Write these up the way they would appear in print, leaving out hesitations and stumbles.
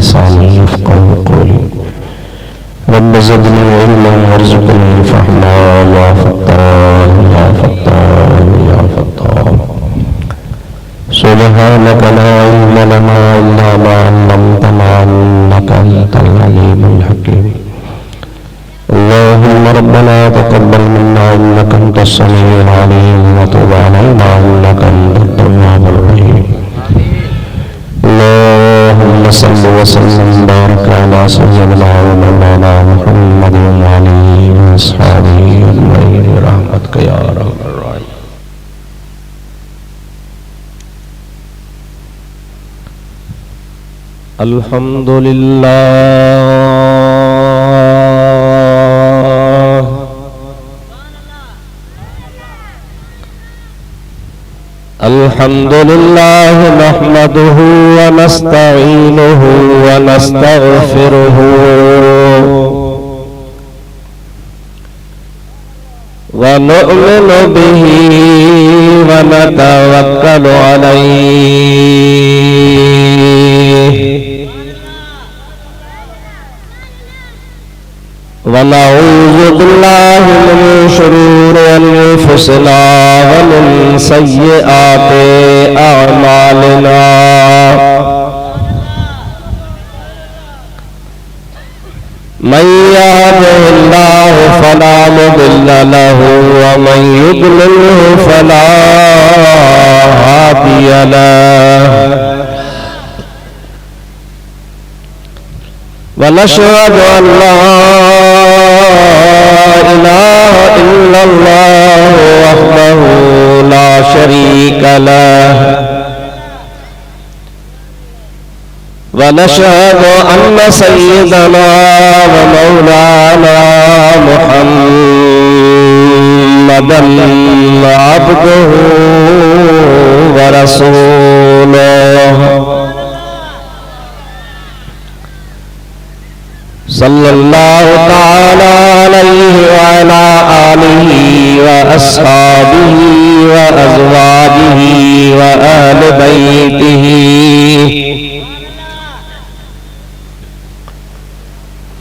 लिसानी यफ़क़हू क़ौली। रब्ब ज़िदनी इल्मन वरज़ुक़नी फ़हमा या फ़त्ताह या फ़त्ताह या फ़त्ताह। सुब्हानक ला इल्म लना इल्ला मा अल्लमतना इन्नका अंतल अलीमुल हकीम। अल्लाहुम्मा रब्बना तक़ब्बल मिन्ना इन्नका अंतस समीउल अलीम व तुब अलैना इन्नका अंतत तव्वाबुर रहीम। अल्लाहुम्मा सल्लि व सल्लिम व बारिक अला सय्यिदिना व मौलाना मुहम्मदिन व आलिहि व अस्हाबिहि अजमईन बिरहमतिका या अरहमर राहिमीन। अल्हम्दुलिल्लाह अल्हम्दुलिल्लाह नहमदुहु व नस्तईनुहु व नस्तगफिरुहु व नु'मिनु बिही व नतवक्कलु अलैहि व नऊज़ु बिल्लाहि मिन शुरूरि अनफुसिना व मिन सय्यिआति अअमालिना। मन यहदिहिल्लाहु फला मुदिल्ल लहु व मन युद्लिल्हु फला हादिय लहु। व नशहदु अन ला इलाहा इल्लल्लाहु वहदहु ला शरीक लहु व नशहदु अन्न सय्यदना व मौलाना मुहम्मदन अब्दुहु व रसूलुहु सल्लल्लाहु तआला अलैहि व अला आलिहि व अस्हाबिहि व अज़वाजिहि व अहलि बैतिहि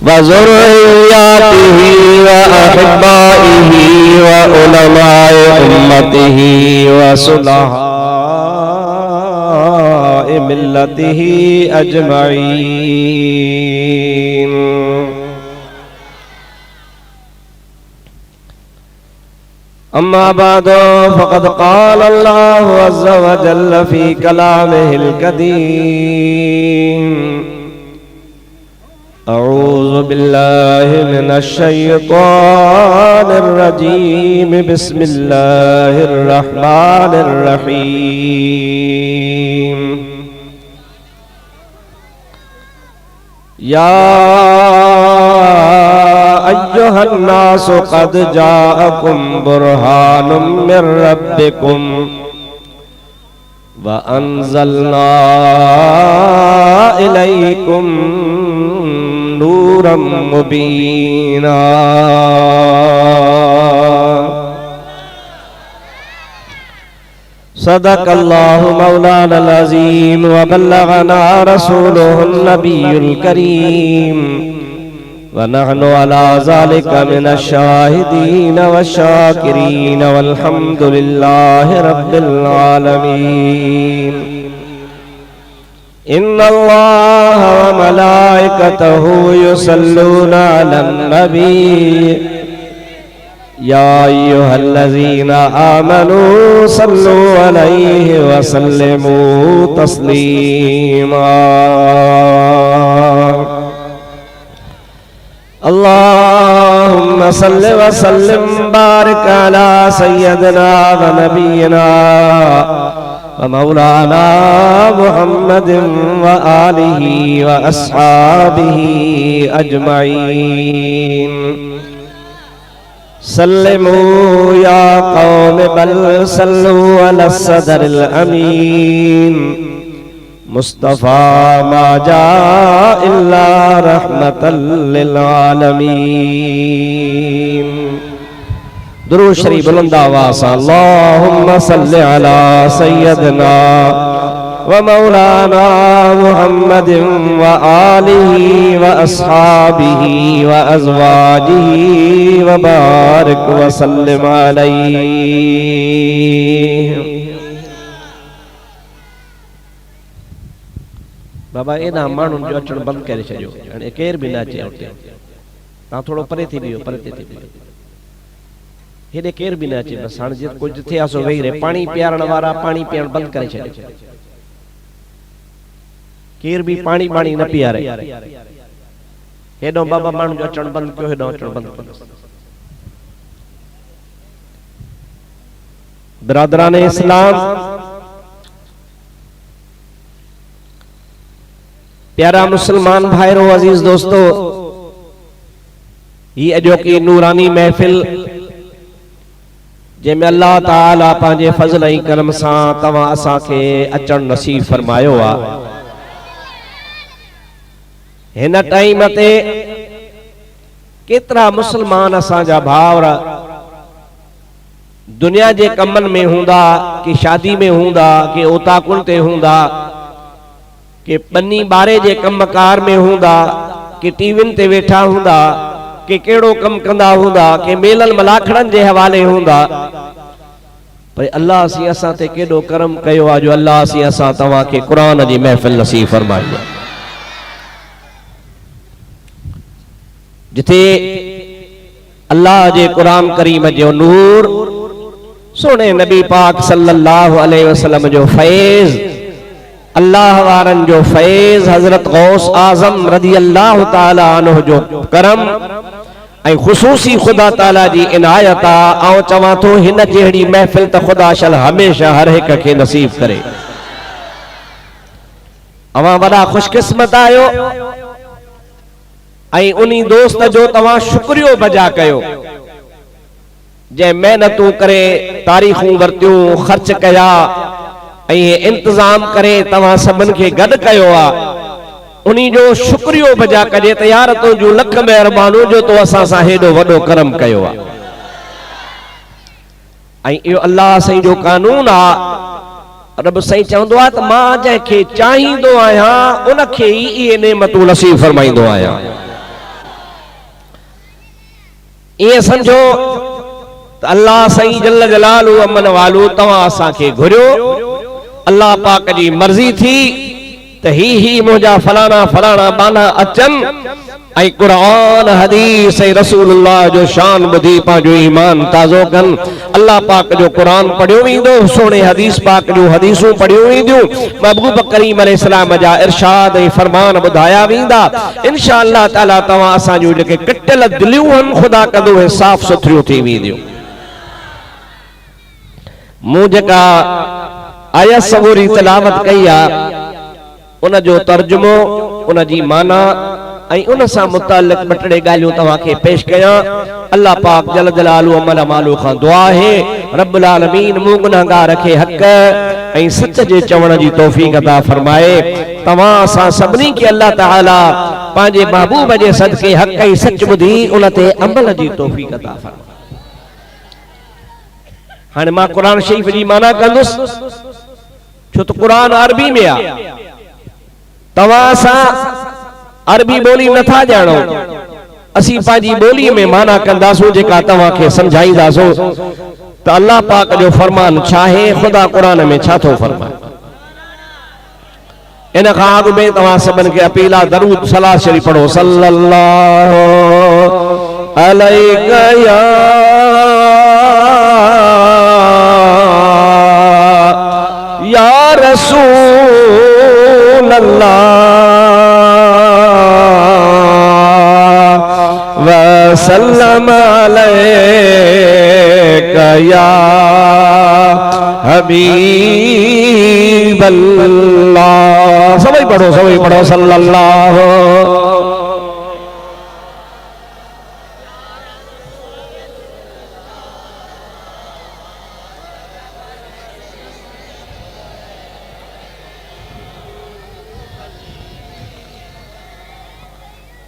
व ज़ुर्रिय्यतिहि व अहिब्बाइहि व उलमाए उम्मतिहि व सुलहाए मिल्लतिहि अजमईन। अम्मा बादो फ़क़द क़ाल अल्लाहु अज़्ज़ व जल्ल फ़ी कलामिहिल क़दीम। अऊज़ु बिल्लाहि मिनश शैतानिर रजीम। बिस्मिल्लाहिर रहमानिर रहीम। या अय्युहन्नासु क़द जाअकुम बुरहानुम मिर रब्बिकुम व अंज़लना इलैकुम नूरम मुबीना। सदक़ल्लाहु मौलानल अज़ीम व बल्लगना रसूलुहुन नबियुल करीम व नहनु अला ज़ालिका मिनश शाहिदीन वश्शाकिरीन वल्हम्दुलिल्लाहि रब्बिल आलमीन। इन्नल्लाह व मलाइकतहु युसल्लूना अलन नबी या अय्युहल्लज़ीना आमनू सल्लू अलैहि व सल्लिमू तस्लीमा। अल्लाहुम्मा सल्लि व सल्लिम बारिक अला सय्यदिना व नबियिना व मौलाना मुहम्मदिन व आलिहि व अस्हाबिहि अजमईन। सल्लिमू या कौम बल सल्लू अला सदरिल अमीन। मुस्तफ़ा मा जा इल्ला रहमतल लिल आलमीन। दुरूद शरीफ बुलंद आवाज़ से अल्लाहुम्मा सल्लि अला सय्यदना व मौलाना मुहम्मदिन व आलिहि व अस्हाबिहि व अज़वाजिहि व बारिक व सल्लिम अलैहि। बाबा एना माण्हुनि जो अचण बंदि करे छॾियो, हाणे केर बि न अचे उते। तव्हां थोरो परे थी वियो, परे थी वियो, हेॾे केर बि न अचे। बसि हाणे कुझु थिए सो वेही रहे। पाणी पीआरण वारा पाणी पीअण बंदि करे छॾियो, केर बि पाणी न पीआरे। हेॾो बाबा माण्हुनि जो अचण बंदि कयो, हेॾो अचण बंदि कयो। बिरादरान इस्लाम, प्यारा मुसलमान भाइरो, अजीज दोस्तो, ये अॼोकी नूरानी महफिल जंहिंमें अल्लाह ताला पंहिंजे फज़ल ऐं करम सां तव्हां असांखे अचण नसीब फरमायो आहे। हिन टाइम ते केतिरा मुसलमान असांजा भाउर दुनिया जे कमनि में हूंदा, कि शादी में हूंदा, कि ओताकुन ते हूंदा, कि बनी बारे जे कमकार में हूंदा, कि टीवियुनि ते वेठा हूंदा, कि कहिड़ो कम कंदा हूंदा, कि मेलनि मलाखड़नि जे हवाले हूंदा। पर अल्लाह सी असां ते केॾो करम कयो आहे जो अल्लाह सी असां तव्हांखे क़ुरान जी महफ़िल नसीब फरमाई आहे। जिथे अल्लाह जे क़ुरान करीम जो नूर, सोने नबी पाक सल्लल्लाहु अलैहि वसल्लम जो फैज़, अल्लाह वारन जो फैज़, हजरत गौस आज़म रज़ी अल्लाह ताला अन्हु जो करम ऐं ख़ुसूसी खुदा ताला जी इनायत आहे। ऐं चवां थो हिन जहिड़ी महफ़िल त खुदा शल हमेशा हर हिक खे नसीब करे। अवां वॾा ख़ुशकिस्मत आहियो ऐं उन्ही दोस्त जो तव्हां शुक्रियो बजा कयो जंहिं महिनतूं करे तारीख़ूं वरतियूं, ख़र्च कया ऐं इंतज़ाम करे तव्हां सभिनि खे गॾु कयो आहे। उन्ही जो शुक्रियो बजा कजे त यार तुंहिंजूं लख महिरबानियूं जो तो असां सां हेॾो वॾो करम कयो आहे। ऐं इहो अल्लाह साईं जो कानून आहे। रब साईं चवंदो आहे त मां जंहिंखे चाहींदो आहियां उनखे ई इहे नेमतूं नसीब फरमाईंदो आहियां। ईअं सम्झो त अल्लाह साईं जल जलालू अमन वालू तव्हां असांखे घुरियो, अल्लाह पाक जी मर्ज़ी थी त ही मुंहिंजा फलाना फलाना बाना अचन ऐं क़ुरान हदीस ऐं रसूलुल्लाह जो शान ॿुधी पंहिंजो ईमान ताज़ो कन। अल्लाह पाक जो क़ुरान पढ़ियो वेंदो, सोने हदीस पाक जो हदीसूं पढ़ियो वेंदियूं, महबूब करीम अलैहिस्सलाम जा इरशाद ऐं फरमान ॿुधाया वेंदा। इंशाअल्लाह ताला तव्हां असांजूं जेके कटियल दिलियूं आहिनि खुदा कंदो हे साफ़ सुथरियूं थी वेंदियूं। मूं जेका आयत सबूरी तिलावत कई आहे उन जो तर्जुमो, उन जी माना ऐं उन सां मुतालिक ॿ टे ॻाल्हियूं तव्हांखे पेश कयां। अल्लाह पाक जल जलालू अमल मालू खां दुआ आहे रब्बुल आलमीन मूं गुनहगार खे हक़ ऐं सच जे चवण जी तौफ़ीक़ अता फरमाए। तव्हां असां सभिनी खे अल्लाह ताला पंहिंजे महबूब जे सदके हक़ ऐं सच ॿुधी उन ते अमल जी तौफ़ीक़ अता फरमाए। हाणे मां क़ुरान शरीफ़ जी माना कंदुसि छो त क़ुरान अरबी में आहे। तव्हां असां अरबी ॿोली नथा ॼाणो, असीं पंहिंजी ॿोलीअ में माना कंदासूं जेका तव्हांखे सम्झाईंदासूं त अल्लाह पाक जो फरमान छा आहे, ख़ुदा क़ुरान में छा थो फरमाए। इन खां अॻु में तव्हां सभिनि खे अपील आहे दरूद सलाह शरीफ़ पढ़ो। सल्लल्लाहु अलैका या रसूल अल्लाह व सल्लम अलैका या हबीब अल्लाह। सभी पढ़ो सल्लल्लाहु।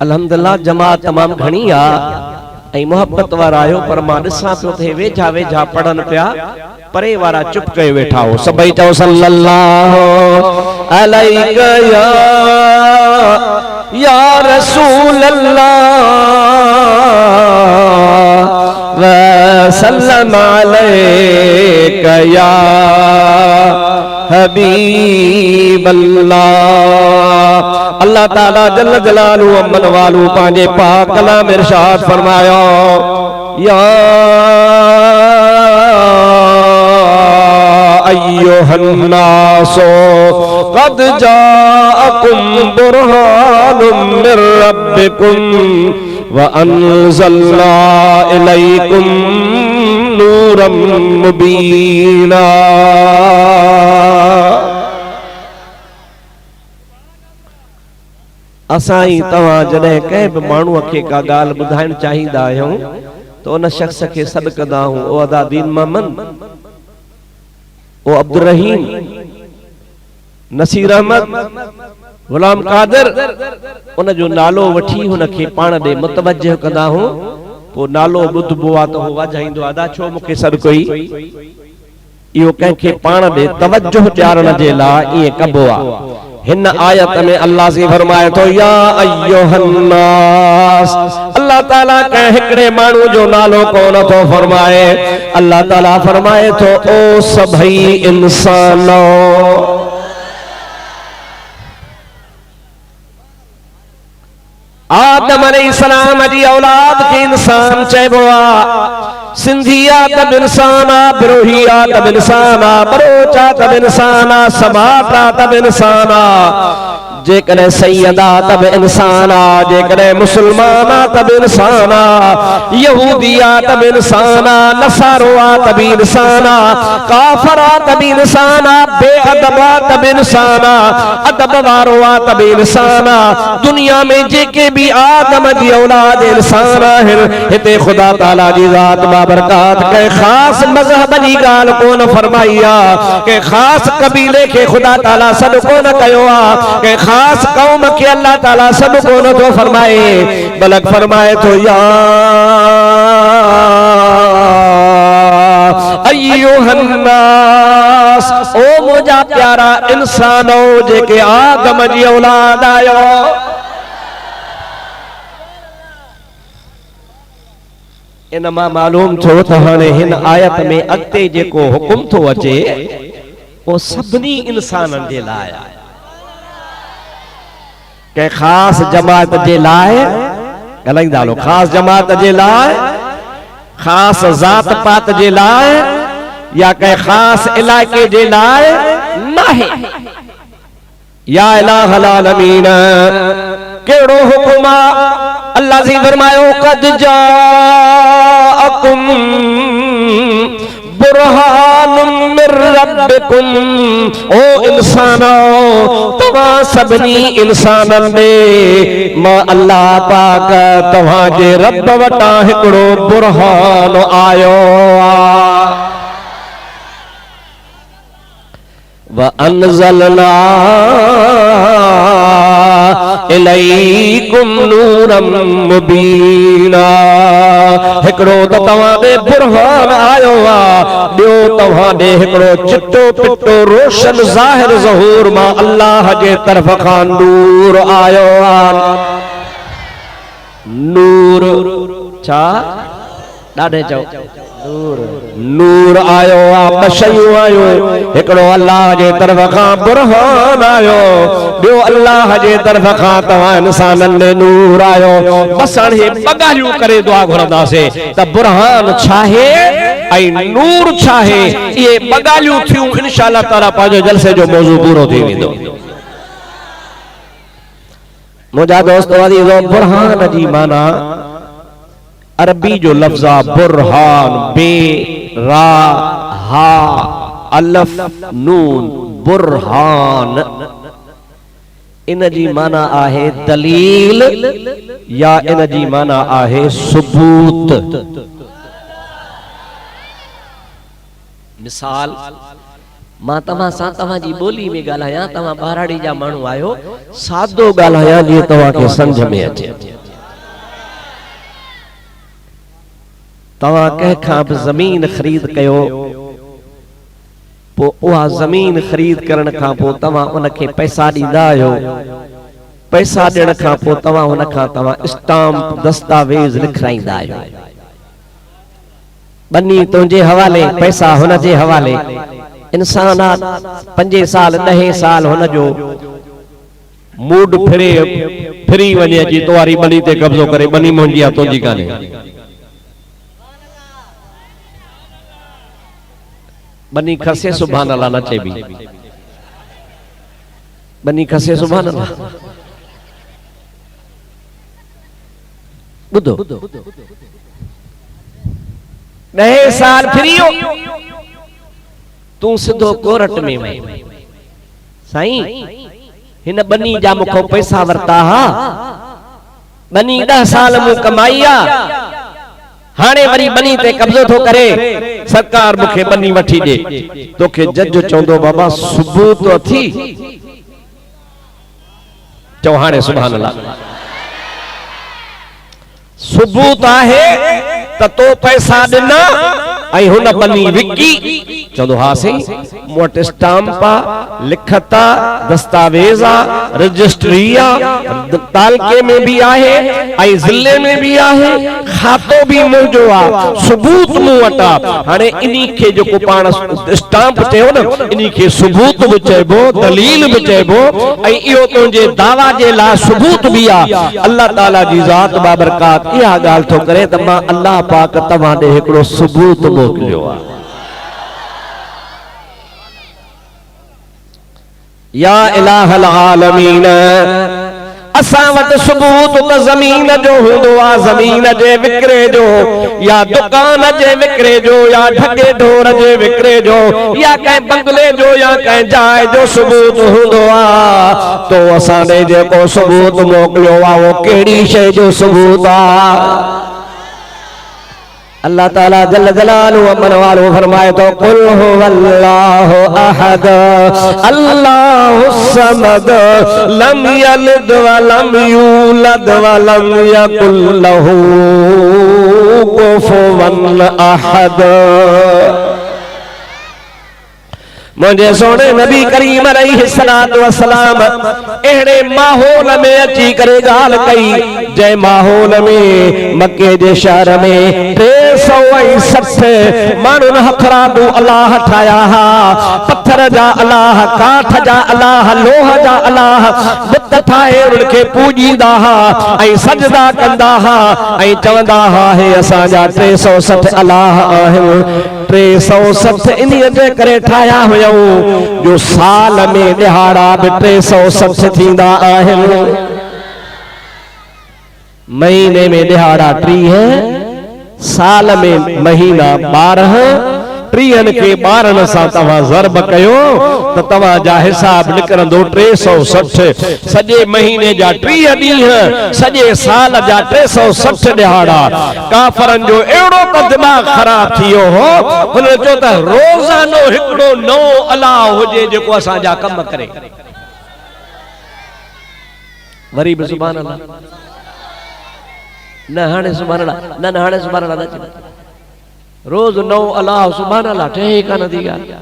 अल्हम्दुलिल्लाह जमात तमाम घणी आ, ऐं मोहब्बत वारा आहियो पर मां ॾिसां पियो थे वेझा वेझा पढ़नि पिया परे वारा चुप कयो वेठा हो सभई चओ सल्लल्लाहु अलैहि या रसूल अल्लाह व सल्लम अलैका या हबीब अल्लाह। अल्लाह ताला जल जलालू अमन वालू पांजे पाक कलाम इरशाद फरमायो या अय्युहन्नासो क़द जाअकुम बुरहानुम मिर रब्बिकुम व अंज़लना इलैकुम नूरम मुबीना। असाई तवा जॾहिं कंहिं बि माण्हूअ खे का ॻाल्हि ॿुधाइण चाहींदा आहियूं तो उन शख्स खे सॾु कंदा आहियूं ओ अदादीन मोहम्मद ओ अब्दुल रहीम नसीर अहमद गुलाम कादिर उन जो नालो वठी हुन खे पाण ॾे मुतवज्जह कंदा आहियूं पोइ नालो ॿुधबो आहे त हो वाजाईंदो अदा छो मूंखे सॾु कई इहो कंहिंखे पाण ॾे तवज्जो ॾियारण जे लाइ ईअं कबो आहे। हिन आयत में अल्लाह से फरमाए तो या अय्युहन्नास अल्लाह ताला कंहिं हिकिड़े माण्हू जो नालो कोन थो फरमाए अल्लाह ताला फरमाए तो ओ सभई इंसानो। आदम अलैहिस्सलाम जी औलाद के इंसान चइबो आहे सिंधिया तब इंसाना बिरोहिया तब इंसाना बरोचा तब इंसाना समाटा तब इंसाना जेकॾहिं सैयदा तब इंसाना जेकॾहिं मुसलमाना तब इंसाना यहूदिया तब इंसाना नसारोआ तब इंसाना काफरा तब इंसाना बेअदबा तब इंसाना अदब वारोआ तब इंसाना। दुनिया में जेके भी आदम जी औलाद इंसान आहिनि हिते ख़ुदा ताला जी ज़ात बाबरकात के खास मज़हब जी ॻाल्हि कोन फरमाई आहे के खास कबीले के खुदा ताला सॾु कोन कयो आहे के खास कौम के अल्लाह ताला सॾु कोन थो फरमाए बल्कि फरमाए तो या अय्युहन्नास ओ मुंहिंजा प्यारा इंसानो जेके आदम जी औलाद आयो। इनमा मालूम थो त हाणे हिन आयत में अॻिते जेको हुकुम थो अचे वो सभिनी इंसाननि जे लाइ आहे के खास जमात जे लाइ ॻाल्हाईंदा हलो खास जमात जे लाइ खास ज़ात पात जे लाइ या के खास इलाइक़े जे लाइ नाहे। या इलाहल आलमीन केड़ो हुकुम अल्लाह जी फरमायो कद जाअकुम बुरहानुम मिर रब्बिकुम ओ इंसानो तवा सभनी इंसानन में मां अल्लाह पाक तवा जे रब वटा हिकड़ो बुरहान आयो व अंज़लना इलैकुम नूरम मुबीना। हिकड़ो त तव्हां ॾे बुरहान आयो आहे ॿियो तव्हां ॾे हिकड़ो चिट्टो पिट्टो रोशन ज़ाहिर ज़हूर मां अल्लाह जे तरफ़ खां नूर आयो आहे। नूर छा ॾाढे चओ नूर नूर आयो आहे ॿ शयूं आयो हिकड़ो अल्लाह जे तरफ़ खां बुरहान आयो ॿियो अल्लाह जे तरफ़ खां तव्हां इंसाननि में नूर आयो। बस हाणे ॿ ॻाल्हियूं करे दुआ घुरंदासीं त बुरहान छा आहे ऐं नूर छा आहे इहे ॿ ॻाल्हियूं थियूं इंशाअल्लाह ताला पंहिंजो जलसे जो मौज़ू पूरो थी वेंदो। मुंहिंजा दोस्त अज़ीज़ो बुरहान जी माना अरबी जो लफ्ज़ आ बुरहान बे रा हा अलफ नून बुरहान इन जी माना आहे दलील या इन जी माना आहे सबूत। मिसाल मां तव्हां सां तव्हां जी ॿोली में ॻाल्हायां तव्हां ॿाराड़ी जा माण्हू आहियो सादो ॻाल्हायां जीअं तव्हां खे सम्झ में अचे। तवा कंहिंखां बि ज़मीन ख़रीद कयो, पो उहा ज़मीन ख़रीद करण खां पोइ तव्हां उनखे पैसा ॾींदा आहियो। पैसा ॾियण खां पोइ तव्हां उनखां स्टाम्प दस्तावेज़ लिखाईंदा आहियो। बनी तुंहिंजे हवाले, पैसा हुनजे हवाले। इंसान 5 साल 10 साल हुनजो मूड फिरी वञे जी तुआरी बनी ते कब्ज़ो करे, बनी मुंहिंजी आहे तुंहिंजी कान्हे। बनी खसे सुभान अल्लाह न चइबी, बनी खसे सुभान अल्लाह। ॿुधो 10 साल फिरियो, तू सिधो कोर्ट में वई, साईं हिन बनी जा मुखो पैसा वरता हा, बनी 10 साल मूं कमाई आ, हाणे वरी बनी ते कब्ज़ो थो करे, सरकार मुखे बनी वठी दे। तोखे जज चवंदो बाबा सबूत अथी, चओ हाणे सुभान अल्लाह सबूत आहे त तो पैसा ॾिना ऐं हुन बनी विकी। चवंदो हा साईं, मूं वटि स्टाम्प आ, लिखत आ, दस्तावेज़ आ, रजिस्ट्री आ, तालके में भी आहे ऐं ज़िले में भी आहे, खातो भी मुंहिंजो आ, सबूत मूं वटि आ। हाणे इन्ही खे जेको पाण स्टाम्प चयो न, इन्ही खे सबूत बि चइबो, दलील बि चइबो, ऐं इहो तुंहिंजे दावा जे लाइ सबूत भी आ। अल्लाह ताला जी ज़ात बाबरकात इहा ॻाल्हि थो करे त मां अल्लाह पाक तव्हां ॾे हिकिड़ो सबूत मोकिलियो आहे। या इलाहल आलमीन, असां वटि सबूत त ज़मीन जो हूंदो आहे, ज़मीन जे विकिरे जो, या दुकान जे विकिरे जो, या ढगे ढोर जे विकिरे जो, या कंहिं बंगले जो, या कंहिं जाइ जो सबूत हूंदो आहे। तो असां ॾे जेको सबूत मोकिलियो आहे उहो कहिड़ी शइ जो सबूत आहे? अल्लाह ताला जल्ल जलालुहु अमन वालो फरमाए तो कुल हुवल्लाहु अहद अल्लाहुस समद लम यलिद व लम यूलद व लम यकुल लहू कुफुवन अहद। मुझे सोने नबी करीम अलैहिस्सलातु वस्सलाम एड़े माहौल में अची करे गाल कई, जै माहौल में मक्के जे शहर में 360 माण्हुनि हथरादू अल्लाह ठाया हा, पत्थर जा अल्लाह, काठ जा अल्लाह, लोह जा अल्लाह, बुत ठाहे उनखे पूजींदा हा ऐं सजदा कंदा हा ऐं चवंदा हा हे असांजा 360 अल्लाह आहिनि। 360 इन्हीअ जे करे ठाया हुयऊं जो साल में दिहाड़ा भी 360 थींदा आहिनि। महीने में दिहाड़ा 30, साल में महीना 12, 30 के 12 सां तव्हां ज़रब कयो त तव्हां जा हिसाब निकिरंदो 360। सॼे महीने जा 30 ॾींहं, सॼे साल जा 360 दिहाड़ा। काफ़रनि जो अहिड़ो त दिमाग़ ख़राब थी वियो हो, हुन चयो त रोज़ानो हिकिड़ो नओं अलाह हुजे जेको असांजा कम करे। वरी बि सुभान अल्लाह न, हाणे सुभान अल्लाह न, हाणे सुभान अल्लाह न चए, रोज नओ अल्लाह सुभान अल्लाह ठहे कान थी ॻाल्हि।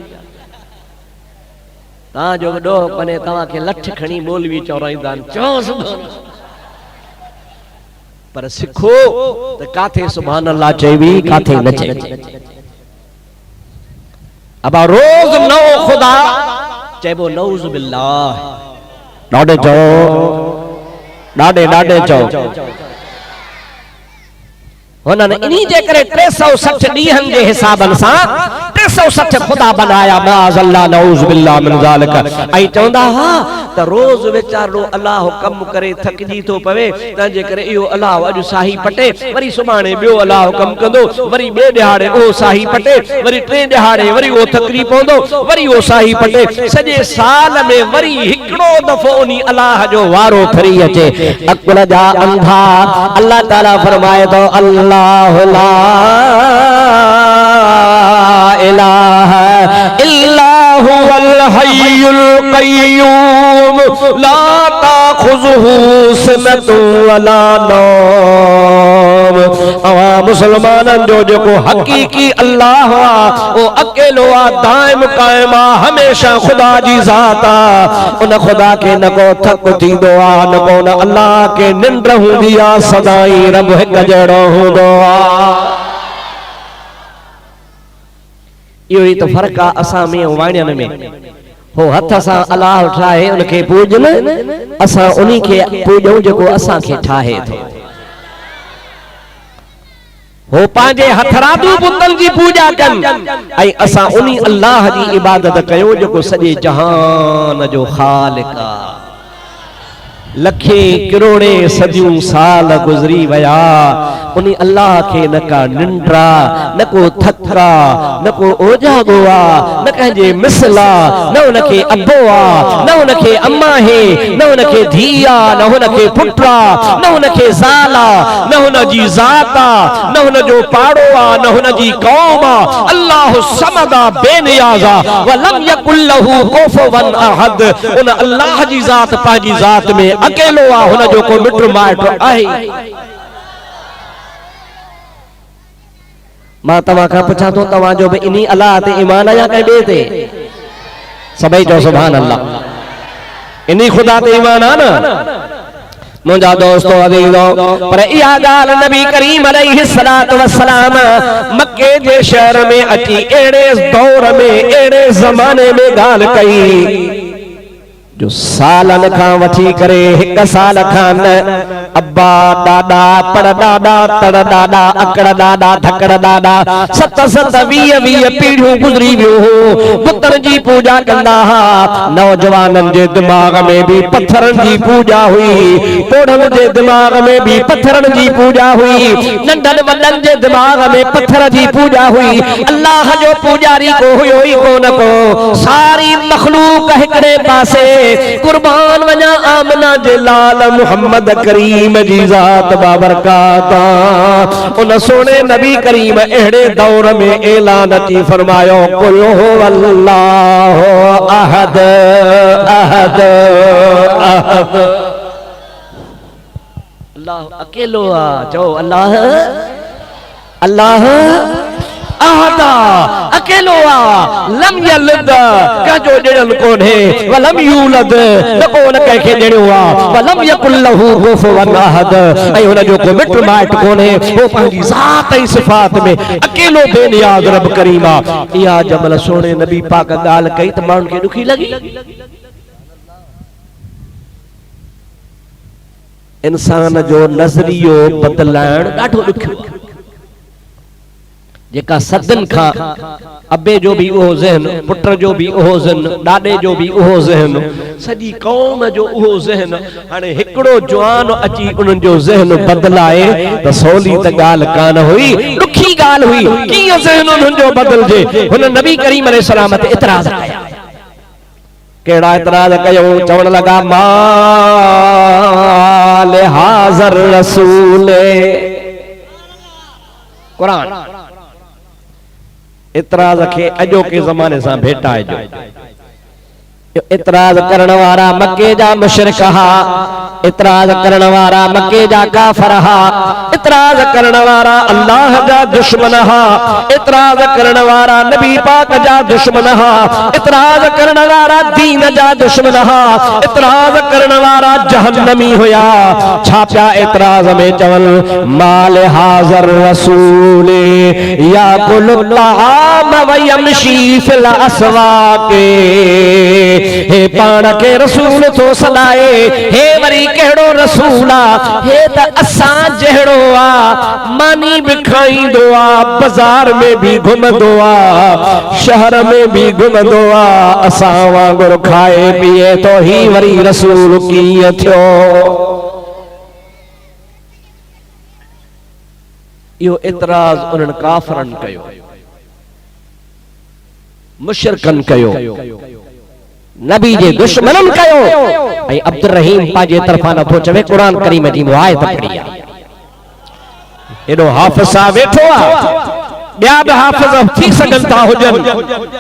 तव्हां जो ॾोह पने तव्हांखे लठ खणी मौलवी चवराईंदा आहिनि, चओ सुभान, पर सिखो त काथे सुभान अल्लाह चइबी, काथे न चइबी। अब रोज नओ खुदा चइबो नऊज़ बिल्लाह, ॾाढे चओ, ॾाढे चओ। हुननि इन्ही जे करे 360 ॾींहंनि जे हिसाबनि सां 360 खुदा बनाया, माज़अल्लाह नऊज़ बिल्लाह मिन ज़ालिक। ऐं चवंदा हा त रोज़ वीचारो अल्लाह कम करे थकिजी थो पवे, तंहिंजे करे इहो अल्लाह अॼु साही पटे, वरी सुभाणे ॿियो अल्लाह कम कंदो, वरी ॿिए ॾिहाड़े उहो साही पटे, वरी 3 ॾिहाड़े वरी उहो थकिजी पवंदो, वरी उहो साही पटे। सॼे साल में वरी हिकिड़ो दफ़ो उन अल्लाह जो वारो फिरी अचे। अक़ल जा अंधा, अल्लाह ताला फरमाए तो अल्लाह ला इलाहा इल्ला हुवल हय्युल क़य्यूम ला ताख़ुज़ुहु सिनतुन वला नौम। अवां मुसलमानन जो जो हकीकी अल्लाह वो अकेलो आ दाइम कायम आ हमेशा खुदा जी जात आ उन खुदा के न को थक थींदो आ न को न अल्लाह के निंड हुंदी आ सदाई रब हिक जड़ो हुंदो आ। इहो ई तो फर्क आ असां में वाणियन में हो हथ सा अल्लाह ठाहे उनके पूजन असां उन्हीं के पूजऊं जेको असां के ठाहे थो। हो पांजे हथरादू बुतन जी पूजा कन ऐं असां उन्हीं अल्लाह जी इबादत कयो जेको सॼे जहान जो ख़ालिक आ। लखे करोड़े सदियों साल गुजरी वया उन्हीं अल्लाह के न का निंड्रा न को थकरा न को ओजा गोआ न कहे मिसला न उनके अबोआ न उनके अम्मा है न उनके धिया न उनके पुत्रा न उनके ज़ाला न उन जी ज़ाता न उन जो पाड़ोआ न उन जी कौमा अल्लाह समदा बेनियाजा व लम यकुल लहू कुफुवन अहद उन अल्लाह जी ज़ात पाजी ज़ात में अकेलो आ हुन जो को मिट माइट आहे। मां तव्हां खां पुछां थो तव्हां जो भी इन्हीं अल्लाह ते ईमान या कंहिं ॿिए ते सभई चओ सुभान अल्लाह इन्हीं खुदा ते ईमान आ न मुंहिंजा दोस्तों अज़ीज़ो पर इहा ॻाल्हि नबी करीम अलैहिस्सलातु वस्सलाम मक्के जे शहर में अची अहिड़े दौर में अहिड़े ज़माने में ॻाल्हि कई जो सालन खां वठी करे हिक साल खां अब्बा दादा पर दादा तड़ दादा अकड़ दादा धकड़ दादा 7-20 पीढ़ियों गुजरी वियो हो पुत्र जी पूजा कंदा हा। नौजवानन जे दिमाग में भी पत्थरन जी पूजा हुई पोढ़न जे दिमाग में भी पत्थरन जी पूजा हुई नंढन वॾन जे दिमाग में पत्थर जी पूजा हुई। अल्लाह जो पुजारी को हुयो ही कोन को सारी मखलूक हिकड़े पासे कुर्बान वना आमना जे लाल मुहम्मद करीम जी ज़ात बाबरकात उन सोने नबी करीम एड़े दौर में ऐलान थी फरमायो कुल हुवल्लाहु अहद अहद अहद अल्लाह अकेलो आ जो अल्लाह अल्लाह अहदा अकेलो आ लम यलिद का जो जड़न कोने वलम यूलद न कोन के जड़ो आ वलम यकुल लहू कुफुवन अहद ऐ उन जो को मिट माइट कोने वो पंहिंजी ज़ात ऐं सिफात में अकेलो बेनियाज़ रब करीम आ। इहा जमल सोने नबी पाक ॻाल्हि कई त माण्हुनि खे ॾुखी लगी इंसान जो नज़रियो बदलाइण ॾाढो ॾुखियो जेका सदन खां अबे जो भी उहो ज़हन पुत्र जो भी उहो ज़हन ॾाॾे जो भी उहो ज़हन सॼी कौम जो उहो ज़हन हाणे हिकिड़ो जवान अची उन्हनि जो ज़हन बदलाए त सवली त ॻाल्हि कान हुई ॾुखी ॻाल्हि हुई कीअं ज़हन उन्हनि जो बदलजे। हुन नबी करीम अलैहिस्सलाम ते इतराज़ कया कहिड़ा इतराज़ कयूं चवण लॻा मा लिहाज़र रसूल क़ुरान इतराज के अजोके ज़माने से भेटाए जो इतराज करण वारा मक्के जा मुशरिक हा इतराज करण वारा मक्के जा काफिर हा इतराज करण वारा अल्लाह जा दुश्मन हा इतराज करण वारा नबी पाक जा दुश्मन हा इतराज करण वारा दीन जा दुश्मन हा इतराज करण वारा जहन्नमी हुया। छा पिया इतराज में चवल माल हाज़र रसूल या कुल्लाम व यमशी फिल अस्वाके हे पाण के रसूल तो सदाए हे वरी केड़ो रसूला हे त असां जहिड़ो आ मानी भी खाईंदो आ बाजार में भी घुमंदो आ शहर में भी घुमंदो आ असां वांगुरु खाए पिए तो ही वरी रसूल कीअं थियो। इहो इतराज उन्हनि काफ़िरनि कयो मुशरिकनि कयो नबी जे दुश्मनन कयो ऐं अब्दुल रहीम पाजे तरफा न थो चवे कुरान करीम जी मुआयत पढ़ी आ एडो हाफिज़ आ वेठो आ ॿिया बि हाफिज़ थी सघनि था हुजनि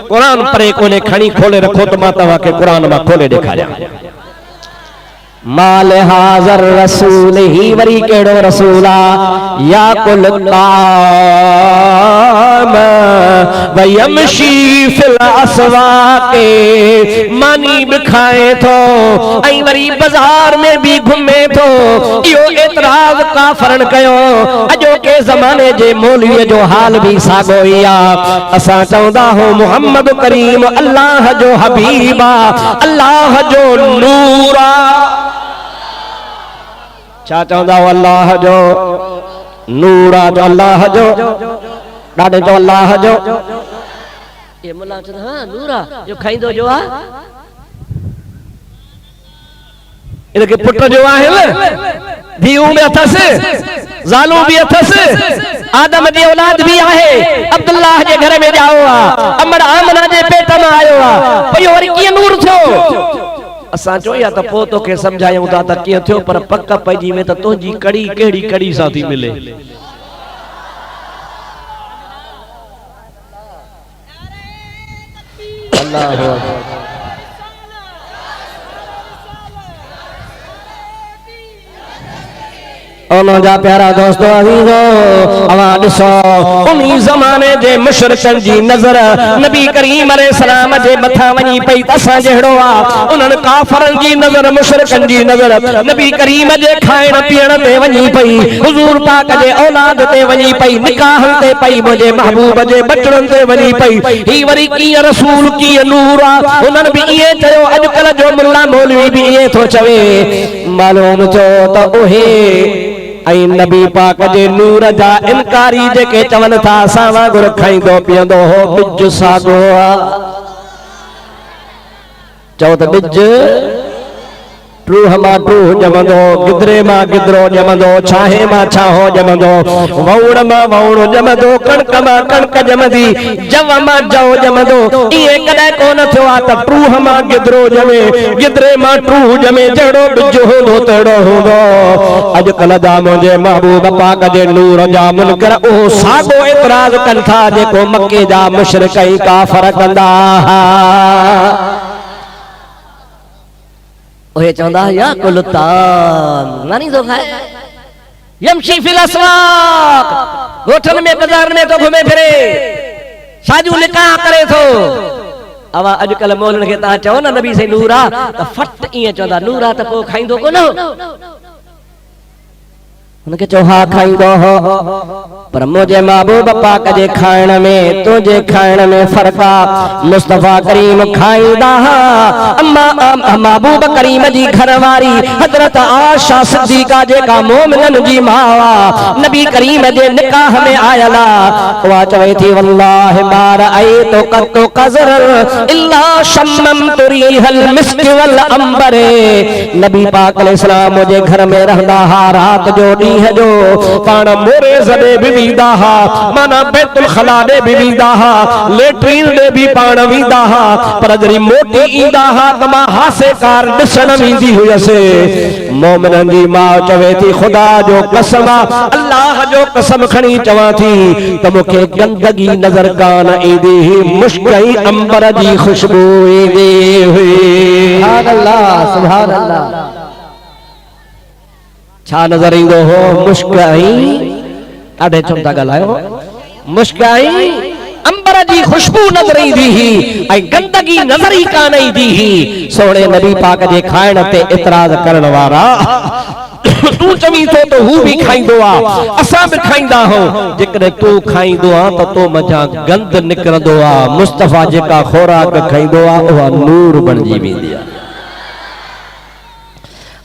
कुरान परे कोने खणी खोले रखो त मां तव्हां खे कुरान मां खोले ॾेखारियां माल हाज़र रसूल ही वरी केड़ो रसूला या कुल काम वयमशी फिल असवाके मानी भी खाए थो ऐं वरी बाजार में भी घुमे थो। यो एतराज काफरन कयो अजो के ज़माने जे मौलवी जो हाल भी सागो ही आ। असा चवंदा हो मुहम्मद करीम अल्लाह जो हबीबा अल्लाह जो नूरा। छा चवंदा हो अल्लाह जो नूरा जो अल्लाह जो ॾाढे जो अल्लाह जो ये मुला चवंदा हां नूरा जो खाईंदो जो आ इनके पुट जो आहे धीऊ में अथस ज़ालू भी अथस आदम जी औलाद भी आहे अब्दुल्लाह जे घर में जाओ आ अमड़ आमना जे पेट में आयो आ भई वरी कीअं नूर थियो। असां चोया त पो तोखे समझायूं था त कीअं थियो पर पक पइजी में त तुंहिंजी कड़ी कहिड़ी कड़ी सां थी मिले। अल्लाह जा प्यारा दोस्तों अजीजो आवाज सो उन्हीं ज़माने जे मुशरिकन जी नजर नबी करीम अलैहिस्सलाम जे मथा वनी पई तसा जहड़ो आ उन्हन काफरन जी नजर मुशरिकन जी नजर नबी करीम जे खाइण पीअण ते वनी पई हुजूर पाक जे औलाद ते वनी पई निकाह ते पई मुझे महबूब जे बचड़न ते वनी पई ही वरी कीअं रसूल कीअं नूर आ उन्हन भी इए चयो अजकल जो मुल्ला मौलवी भी इए थो चवे मालूम थो त ओहे ऐं नबी पाक जे नूर जा इनकारी जेके चवन था असां वांगुरु खाईंदो पीअंदो हो बिज सागो आ। चओ त बिज ट्रूह मां ट्रूह जमंदो गिदरे मां गिदरो जमंदो छाहे मां छाहो जमंदो वौण मां वौण जमंदो कणक मां कणक जमंदी जव मां जव जमंदो इहे कॾहिं कोन थियो आहे त ट्रूह मां गिदरो जमे गिदरे मां ट्रूह जमे जहिड़ो बिज हूंदो तहिड़ो हूंदो। अॼुकल्ह जा मुंहिंजे महबूब पाक जे नूर जा मुनकर उहो साॻो एतिराज़ कनि था जेको मके जा मुशरिक ऐं काफ़र कंदा। ओहे चवंदा या कुलतान नानी तो खाए यमशी फिल अस्वाक गोठन में बाजार में तो घुमे फिरे शाजू निकाह करे थो। अवा अॼुकल्ह मोलनि खे तव्हां चओ न नबी से नूर आ त फट ईअं चवंदा नूर आ त पोइ खाईंदो कोन उनके चो हा खाईंदो हो पर मुझे महबूब पाक जे खाइण में तुझे खाइण में फर्क आ। मुस्तफा करीम खाईंदा अम्मा महबूब करीम जी घरवारी हजरत आयशा सिद्दीका जेका मोमिनन जी मावा नबी करीम जे निकाह में आयला वा चवे थी वल्लाह मार आई तो कतो कजर इल्ला शम्मम तुरीहल मिस्क वल अंबर। नबी पाक अलैहिस्सलाम मुझे घर में रहंदा हा रात जो है जो पान मोरे जदे बिवीदा हा माना बैतुल खला दे बिवीदा हा लेट्रिन दे भी पान वीदा हा पर जरी मोटी ईंदा हा त मां हासे कार दिसण वींदी हुयसे। मोमिनन जी मां चवे थी खुदा जो कसम अल्लाह जो कसम खणी चवां थी त मूंखे गंदगी नजर कान ईंदी मुश्क ऐं अंबर जी खुशबू ईंदी हुई। सुभान अल्लाह सुभान अल्लाह छा नजर ईंदो हो मुश्क ॾाढे चम था ॻाल्हायो मुश्क अंबर जी खुशबू नजर ईंदी ही ऐं गंदगी नजर ई कान ईंदी ही। सोणे नबी पाक जे खाइण ते एतराज़ करण वारा तू चवी थो त हू भी खाईंदो आ असां भी खाईंदा हो जेकॾहिं तू खाईंदो आ त तो मजा गंद निकिरंदो आ। मुस्तफा जेका खोराक खाईंदो आ उहा नूर बणजी वेंदी आ।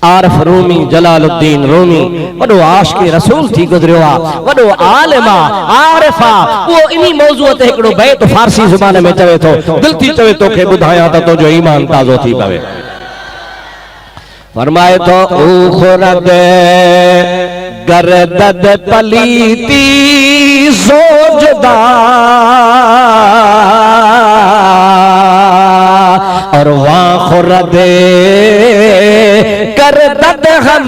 आरफ रूमी जलालुद्दीन रूमी वडो आशिक़ रसूल थी गुजरियो आ वडो आलिम आ आरिफ आ वो इन्ही मौजूअ ते हिकड़ो बैत फारसी ज़ुबान में चवे थो दिल थी चवे तोखे ॿुधायां त तुंहिंजो ईमान ताज़ो थी पवे। फरमाए थो उखरद गर्दद पलीती ज़ोजदा और वाह खुरदे कर दद हम